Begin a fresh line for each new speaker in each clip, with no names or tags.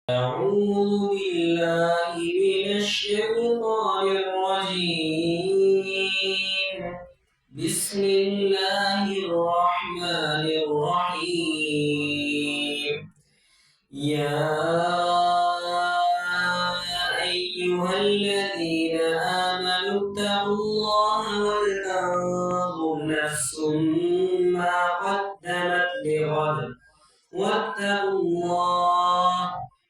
أعوذ بالله من الشيطان الرجيم. بسم الله الرحمن الرحيم. يا أيها الذين آمنوا اتقوا الله ولتنظر نفس ما قدمت لغد واتقوا الله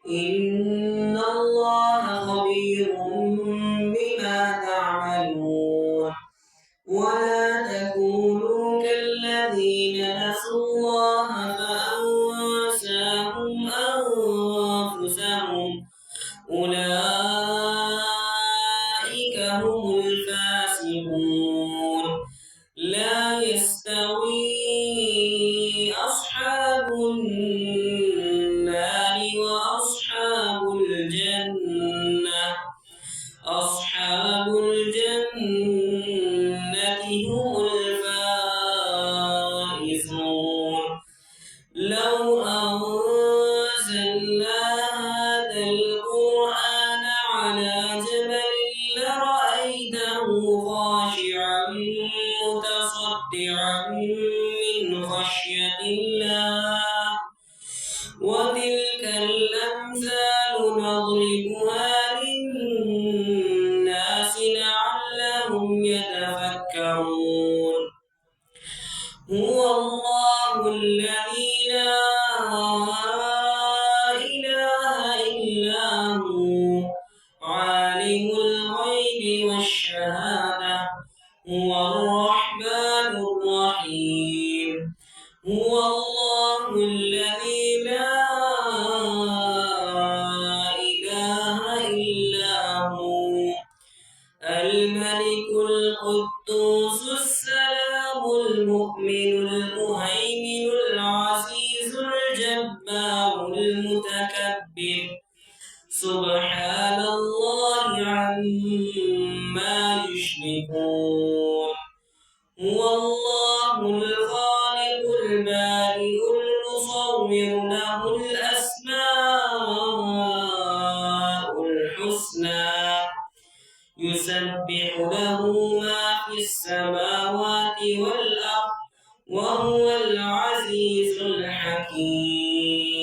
إن الله خبير بما تعملون. ولا تكونوا كالذين نسوا الله فأنساهم أنفسهم أولئك هم الفاسقون. لا يستوي أصحاب النار وأصحاب الجنة. أصحاب الجنة هم الفائزون. لو أنزلنا هذا القرآن على جبل لرأيته خاشعا متصدعا من خشية الله. وتلك الأمثال نضربها للناس لعلهم يتفكرون. هو الله الذي لا إله إلا هو عالم الغيب والشهادة. هو الرحمن الرحيم. هو الله الذي لا إله إلا هو الملك القدوس السلام المؤمن المهيمن العزيز الجبار المتكبر. سبحان الله عما يشركون. هو الله الخالق البارئ المصور له الأسماء الحسنى يسبح له ما في السماوات والأرض وهو العزيز الحكيم.